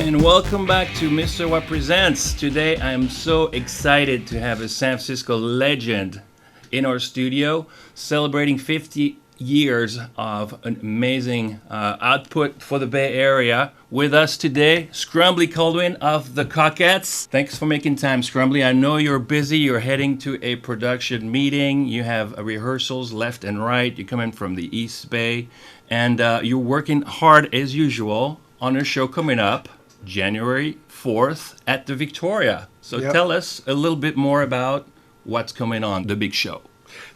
And welcome back to Mr. What Presents. Today I am so excited to have a San Francisco legend in our studio celebrating 50 years of an amazing output for the Bay Area. With us today, Scrumbly Koldewyn of The Cockettes. Thanks for making time, Scrumbly. I know you're busy. You're heading to a production meeting. You have rehearsals left and right. You're coming from the East Bay. And you're working hard as usual on a show coming up January 4th at the Victoria. So Tell us a little bit more about what's coming on, the big show.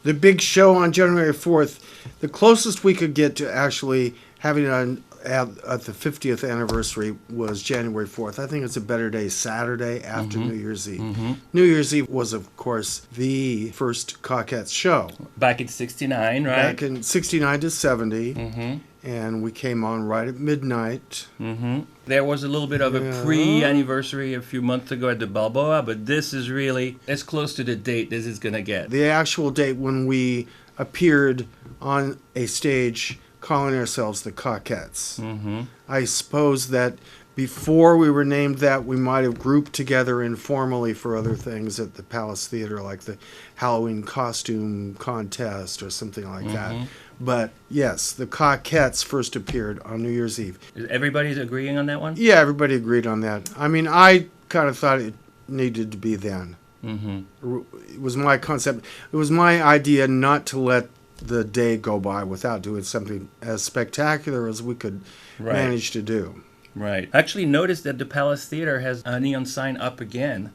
The big show on January 4th, the closest we could get to actually having it on at the 50th anniversary was January 4th. I think it's a better day, Saturday after New Year's Eve. New Year's Eve was, of course, the first Cockettes show. Back in 69, right? Back in 69 to 70. And we came on right at midnight. There was a little bit of a pre-anniversary a few months ago at the Balboa, but this is really as close to the date as it's going to get. The actual date when we appeared on a stage calling ourselves the Cockettes. I suppose that before we were named that, we might have grouped together informally for other things at the Palace Theater, like the Halloween costume contest or something like that. But yes, the Cockettes first appeared on New Year's Eve. Is everybody agreeing on that one? Yeah, everybody agreed on that. I mean, I kind of thought it needed to be then. It was my concept. It was my idea not to let the day go by without doing something as spectacular as we could manage to do. Right. I actually noticed that the Palace Theater has a neon sign up again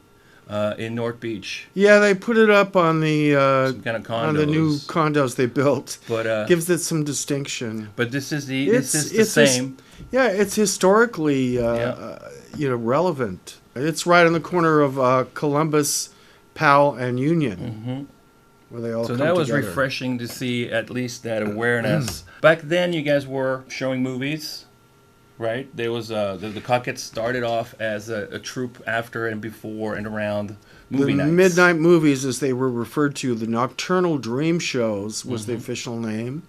in North Beach. Yeah, they put it up on the some kind of condos. on the new condos they built. But gives it some distinction. But this is the same. It's historically relevant. It's right on the corner of Columbus, Powell, and Union. Where they all so come that was together. refreshing to see at least that awareness. Back then, you guys were showing movies, right? There was the Cockettes started off as a troupe after and before and around movie nights. The midnight movies, as they were referred to, the nocturnal dream shows was the official name,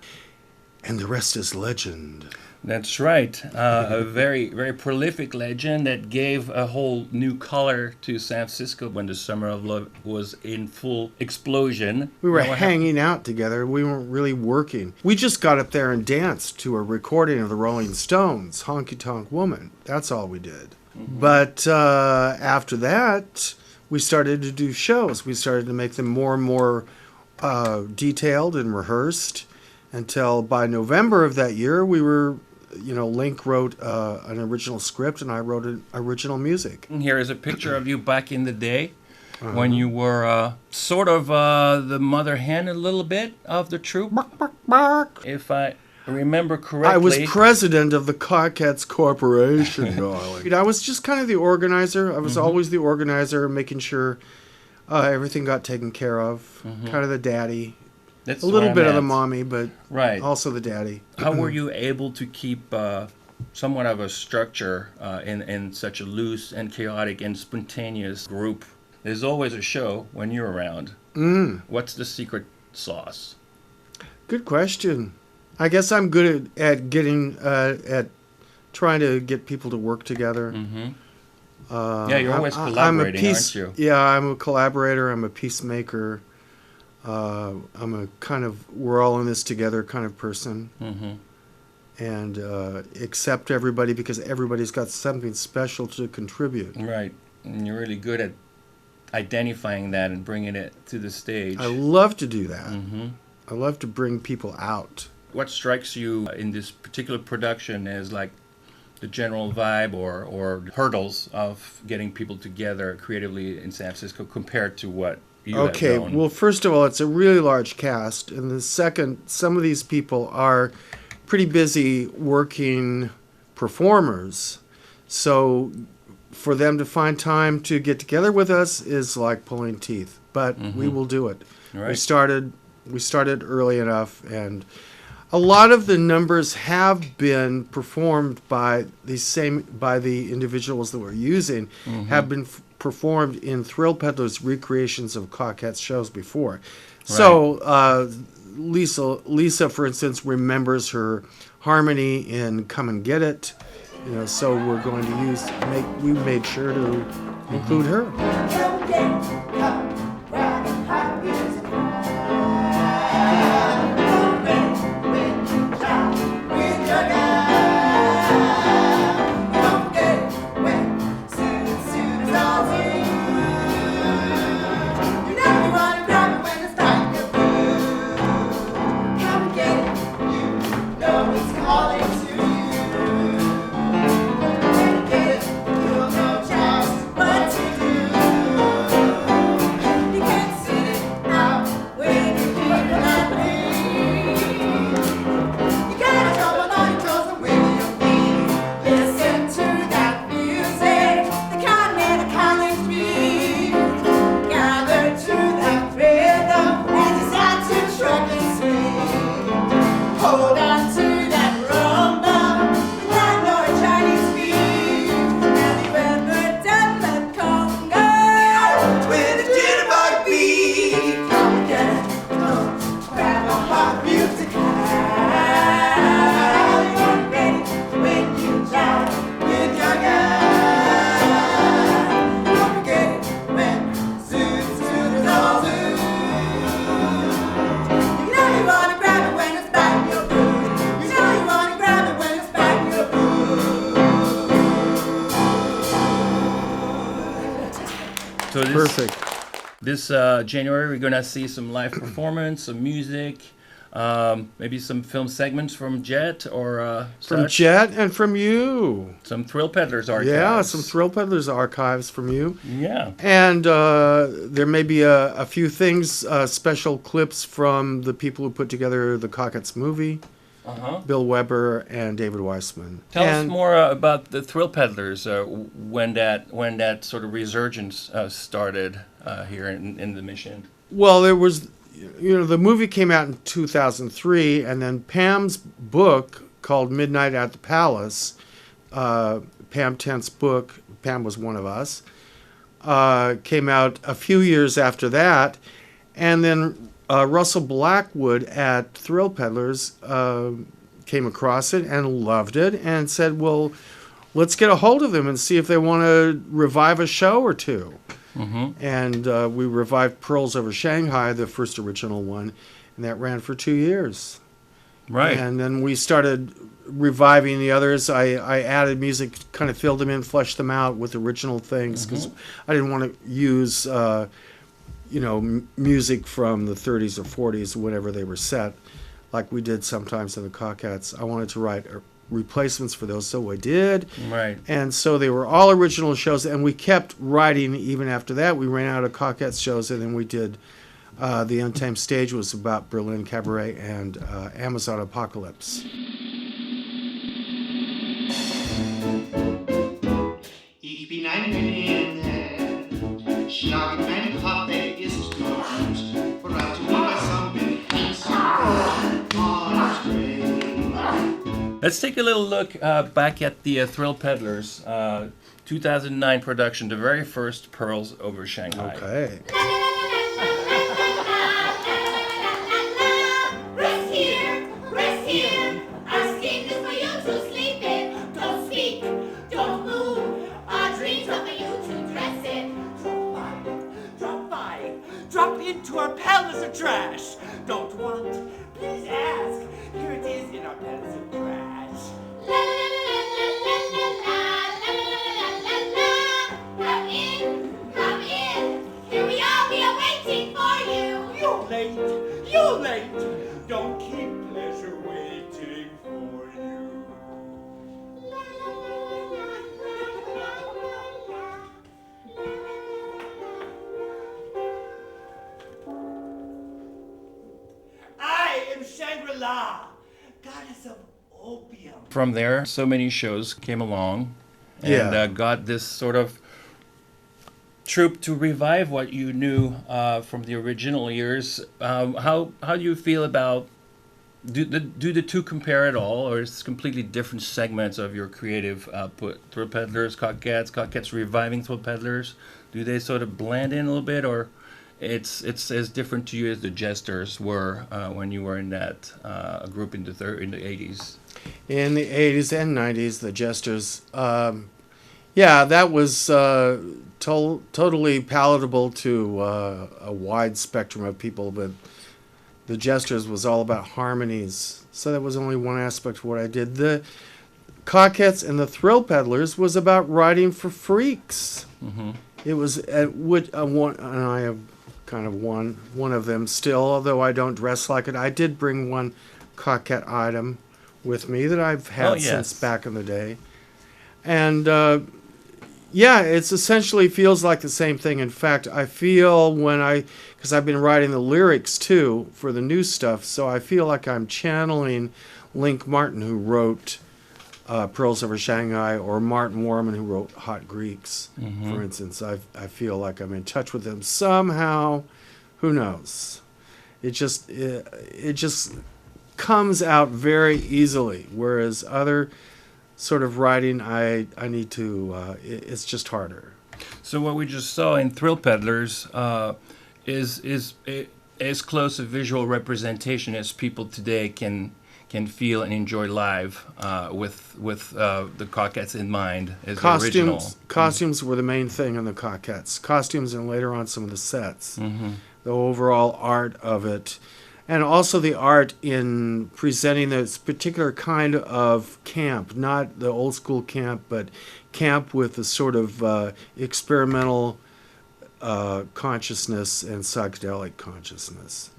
and the rest is legend. That's right. A very, very prolific legend that gave a whole new color to San Francisco when the Summer of Love was in full explosion. We were hanging out together. We weren't really working. We just got up there and danced to a recording of the Rolling Stones, Honky Tonk Woman. That's all we did. But after that, we started to do shows. We started to make them more and more detailed and rehearsed until by November of that year, we were... Link wrote an original script, and I wrote original music. And here is a picture of you back in the day when you were sort of the mother hen a little bit of the troupe. If I remember correctly. I was president of the Cockettes Corporation, darling. I was just kind of the organizer. I was always the organizer, making sure everything got taken care of. Kind of the daddy. That's a little bit of the mommy, but also the daddy. How were you able to keep somewhat of a structure in such a loose and chaotic and spontaneous group? There's always a show when you're around. What's the secret sauce? Good question. I guess I'm good at getting at trying to get people to work together. You're always collaborating, aren't you? Yeah, I'm a collaborator. I'm a peacemaker. I'm a kind of we're all in this together kind of person, and accept everybody because everybody's got something special to contribute. Right, and you're really good at identifying that and bringing it to the stage. I love to do that. I love to bring people out. What strikes you in this particular production as like the general vibe or hurdles of getting people together creatively in San Francisco compared to what? Okay, well, first of all, it's a really large cast. And the second, some of these people are pretty busy working performers. So for them to find time to get together with us is like pulling teeth. But we will do it. Right. We started early enough. And a lot of the numbers have been performed by the individuals that we're using, have been performed in Thrill Peddlers recreations of Cockettes shows before. Right. So Lisa, for instance, remembers her harmony in Come and Get It. So we're going to we made sure to include her. So Perfect. This January, we're gonna see some live performance, some music, maybe some film segments from Jet or From Jet and from you. Some Thrill Peddlers archives. Yeah, some Thrill Peddlers archives from you. Yeah. And there may be a few things, special clips from the people who put together the Cockettes movie. Bill Weber and David Weissman. Tell us more about the Thrill Peddlers, when that sort of resurgence started here in the Mission. Well, there was, the movie came out in 2003, and then Pam's book called Midnight at the Palace, Pam Tent's book, Pam was one of us, came out a few years after that, and then Russell Blackwood at Thrill Peddlers came across it and loved it and said, well, let's get a hold of them and see if they want to revive a show or two. And we revived Pearls Over Shanghai, the first original one, and that ran for 2 years. Right. And then we started reviving the others. I added music, kind of filled them in, fleshed them out with original things, because I didn't want to use music from the 30s or 40s, whenever they were set, like we did sometimes in the Cockettes. I wanted to write replacements for those, so I did. Right. And so they were all original shows, and we kept writing even after that. We ran out of Cockettes shows, and then we did The Untamed Stage was about Berlin Cabaret and Amazon Apocalypse. Ich bin ein Millionär, schlage mein Kopf, der ist gut, brat du lieber Zombie, Let's take a little look back at the Thrill Peddlers 2009 production, the very first Pearls Over Shanghai. Okay. Rest here. Our skin is for you to sleep in. Don't speak, don't move. Our dreams are for you to dress in. Drop by. Drop into our palace of trash. Don't want, please ask. Here it is in our palace of trash. La la la la la la la la la la la. Come in, come in. Here we are waiting for you. You're late. Don't keep pleasure waiting for you. La la la la la la la. I am Shangri-La, goddess of opium. From there, so many shows came along and got this sort of troupe to revive what you knew from the original years. How do you feel about, do the two compare at all, or is it completely different segments of your creative output? Thrill Peddlers, Cockettes reviving Thrill Peddlers, do they sort of blend in a little bit, or it's as different to you as the Jesters were when you were in that group in the 80s? in the 80s and 90s, the Jesters. Yeah, that was totally palatable to a wide spectrum of people, but the Jesters was all about harmonies. So that was only one aspect of what I did. The Cockettes and the Thrill Peddlers was about writing for freaks. Mm-hmm. It was one, and I have kind of one of them still, although I don't dress like it. I did bring one Cockette item with me that I've had since back in the day. And yeah, it's essentially feels like the same thing. In fact, I feel because I've been writing the lyrics too for the new stuff, so I feel like I'm channeling Link Martin, who wrote Pearls Over Shanghai, or Martin Warman, who wrote Hot Greeks, for instance. I feel like I'm in touch with them somehow. Who knows? It just comes out very easily, whereas other sort of writing, I need to. It's just harder. So what we just saw in Thrill Peddlers is as close a visual representation as people today can feel and enjoy live, with the Cockettes in mind as the original. Costumes were the main thing in the Cockettes. Costumes, and later on some of the sets. The overall art of it. And also the art in presenting this particular kind of camp, not the old school camp, but camp with a sort of experimental consciousness and psychedelic consciousness.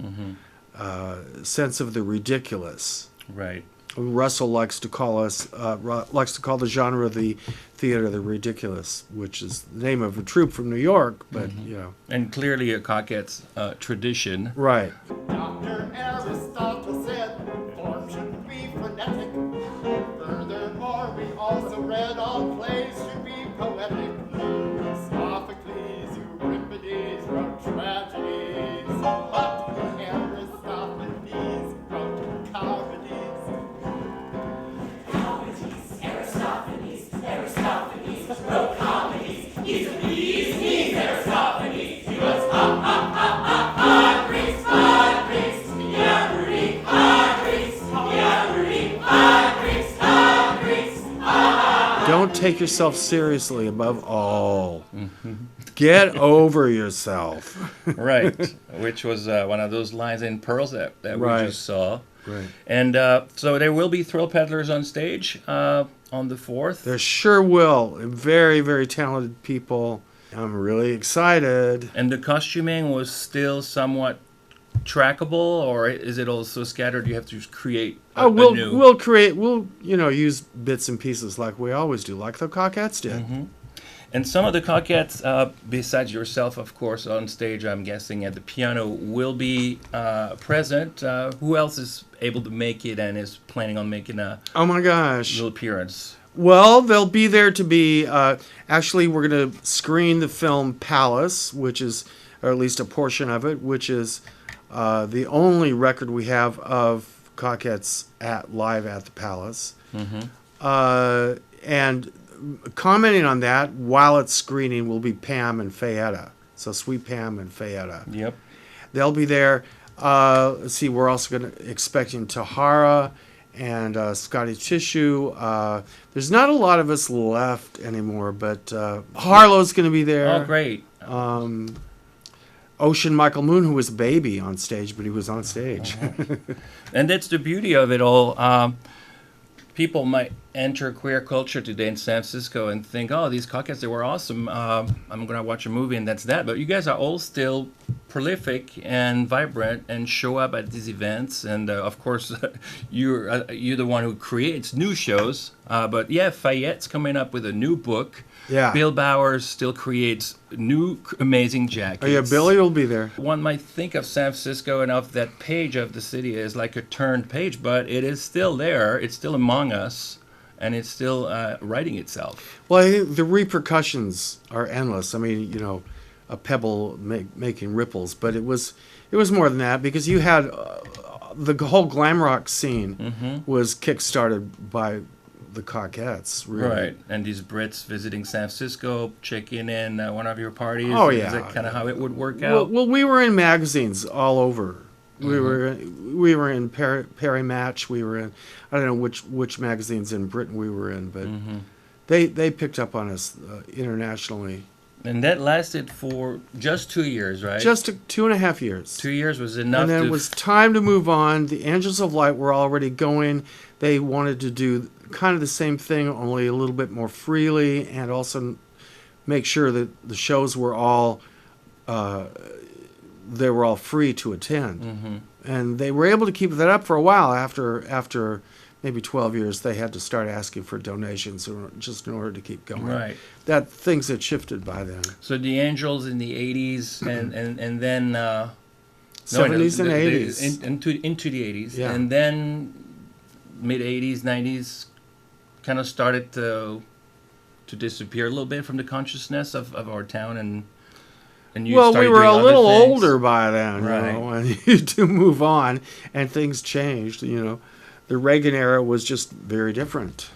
Sense of the ridiculous. Right. Russell likes to call the genre of the theater the ridiculous, which is the name of a troupe from New York, but you know. And clearly a Cockettes tradition. Right. Dr. Aristotle said form shouldn't be phonetic. Furthermore, we also read all plays should be poetic. Sophocles, Euripides wrote tragedies, but Aristophanes wrote comedies. Aristophanes wrote comedies. He's Aristophanes. He was Don't take yourself seriously above all. Get over yourself. Right, which was one of those lines in Pearls that we just saw. Right. And so there will be Thrill Peddlers on stage on the 4th. There sure will. Very, very talented people. I'm really excited. And the costuming was still somewhat trackable, or is it also scattered? You have to create new. We'll use bits and pieces like we always do, like the Cockettes did. And some of the Cockettes, besides yourself, of course, on stage, I'm guessing at the piano, will be present. Who else is able to make it and is planning on making a little appearance? Well, they'll be there to be. Actually, we're going to screen the film Palace, which is, or at least a portion of it, which is the only record we have of Cockettes live at the Palace. And commenting on that while it's screening will be Pam and Fayetta. So Sweet Pam and Fayetta. Yep. They'll be there. Let's see, we're also expecting Tahara and Scotty Tissue. There's not a lot of us left anymore, but Harlow's going to be there. Oh, great. Ocean Michael Moon, who was a baby on stage, but he was on stage. And that's the beauty of it all. People might enter queer culture today in San Francisco and think, oh, these Cockettes, they were awesome. I'm going to watch a movie and that's that. But you guys are all still prolific and vibrant and show up at these events. And, of course, you're the one who creates new shows. But, yeah, Fayette's coming up with a new book. Yeah. Bill Bowers still creates new amazing jackets. Oh, yeah, Billy will be there. One might think of San Francisco and of that page of the city as like a turned page, but it is still there. It's still among us, and it's still writing itself. Well, I think the repercussions are endless. I mean, a pebble making ripples, but it was more than that, because you had the whole glam rock scene was kick-started by the Cockettes, really. Right, and these Brits visiting San Francisco, checking in one of your parties. Oh, yeah. Is that kind of how it would work out? Well, we were in magazines all over We were in Perry Match. We were in, I don't know which magazines in Britain we were in, but they picked up on us internationally. And that lasted for just 2 years, right? Just 2.5 years. 2 years was enough. And then it was time to move on. The Angels of Light were already going. They wanted to do kind of the same thing, only a little bit more freely, and also make sure that the shows were all they were all free to attend. And they were able to keep that up for a while. After maybe 12 years, they had to start asking for donations just in order to keep going. Right. That things had shifted by then. So the Angels in the 80s and then 70s and 80s. Into the 80s. Yeah. And then mid-80s, 90s kind of started to disappear a little bit from the consciousness of our town, and you well, started we were doing a other little things. older by then, Right. you know, and you do move on, and things changed, you know. The Reagan era was just very different.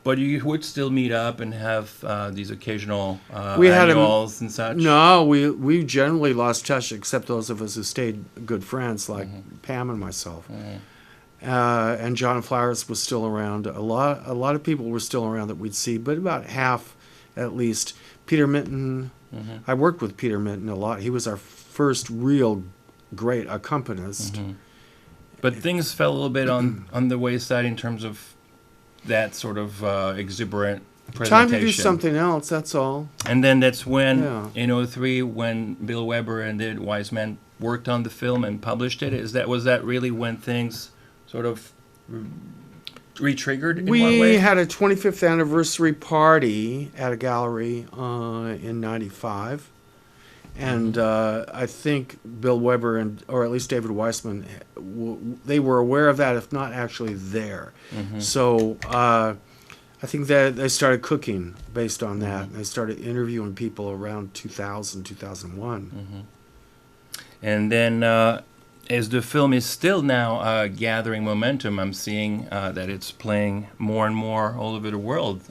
But you would still meet up and have these occasional We had annuals and such? No, we generally lost touch, except those of us who stayed good friends, like Pam and myself. And John Flowers was still around. A lot of people were still around that we'd see, but about half, at least. Peter Minton. I worked with Peter Minton a lot. He was our first real great accompanist. But things fell a little bit on the wayside in terms of that sort of exuberant presentation. Time to do something else, that's all. And then that's when, Yeah. in 2003, when Bill Weber and Ed Wiseman worked on the film and published it, was that really when things sort of re-triggered in one We way? had a 25th anniversary party at a gallery in 95. And I think Bill Weber or at least David Weissman, they were aware of that, if not actually there. So I think that they started cooking based on that. And they started interviewing people around 2000, 2001. And then as the film is still now gathering momentum, I'm seeing that it's playing more and more all over the world.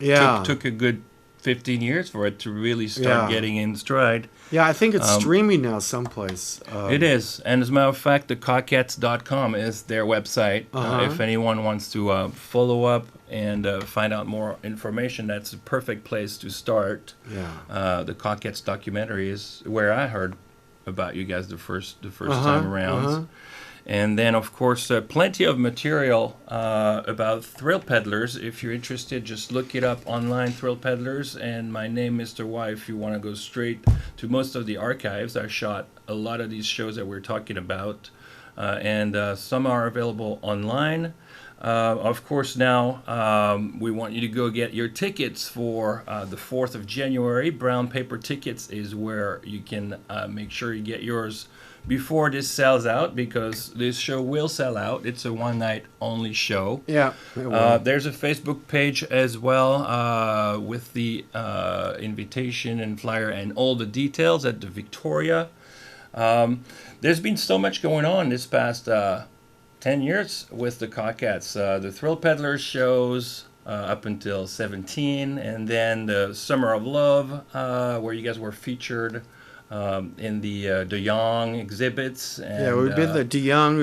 Took a good 15 years for it to really start getting in stride. Yeah, I think it's streaming now someplace. It is. And as a matter of fact, the Cockettes.com is their website. If anyone wants to follow up and find out more information, that's a perfect place to start. Yeah. The Cockettes documentary is where I heard about you guys the first time around. And then, of course, plenty of material about Thrill Peddlers. If you're interested, just look it up online, Thrill Peddlers, and my name, Mr. Y, if you want to go straight to most of the archives. I shot a lot of these shows that we're talking about, and some are available online. Of course, now we want you to go get your tickets for the 4th of January. Brown paper tickets is where you can make sure you get yours before this sells out, because this show will sell out. It's a one-night only show. Yeah. It will. There's a Facebook page as well with the invitation and flyer and all the details at the Victoria. There's been so much going on this past 10 years with the Cockettes. The Thrill Peddlers shows up until 17, and then the Summer of Love, where you guys were featured in the De Young exhibits. And, yeah, we've been to De Young.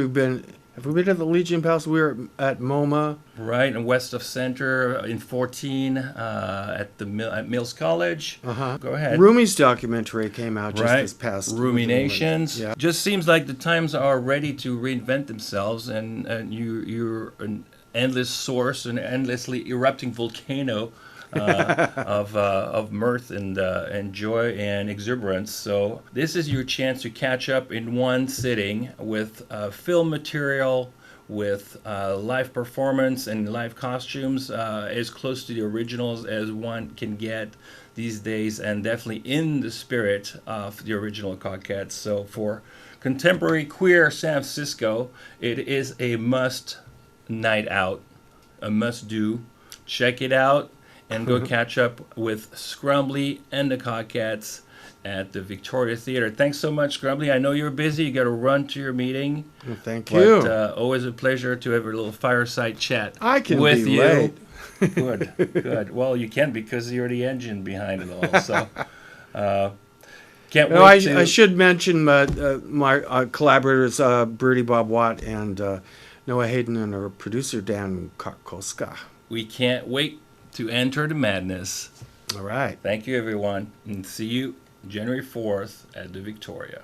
Have we been at the Legion Palace? We were at MoMA. Right, and west of Center in 14 at Mills College. Go ahead. Rumi's documentary came out just this past Ruminations. Yeah. Just seems like the times are ready to reinvent themselves, and you're an endless source, an endlessly erupting volcano of mirth and joy and exuberance. So this is your chance to catch up in one sitting with film material, with live performance and live costumes, as close to the originals as one can get these days, and definitely in the spirit of the original Cockettes. So for contemporary queer San Francisco, it is a must night out, a must do. Check it out and go catch up with Scrumbly and the Cockettes at the Victoria Theater. Thanks so much, Scrumbly. I know you're busy. You got to run to your meeting. Well, thank you. But always a pleasure to have a little fireside chat I can with be you. late. Good. Well, you can, because you're the engine behind it all. So, Can't No, wait I to... should mention my collaborators, Bertie Bob Watt and Noah Hayden, and our producer, Dan Kokoska. We can't wait to enter the madness. All right. Thank you, everyone, and see you January 4th at the Victoria.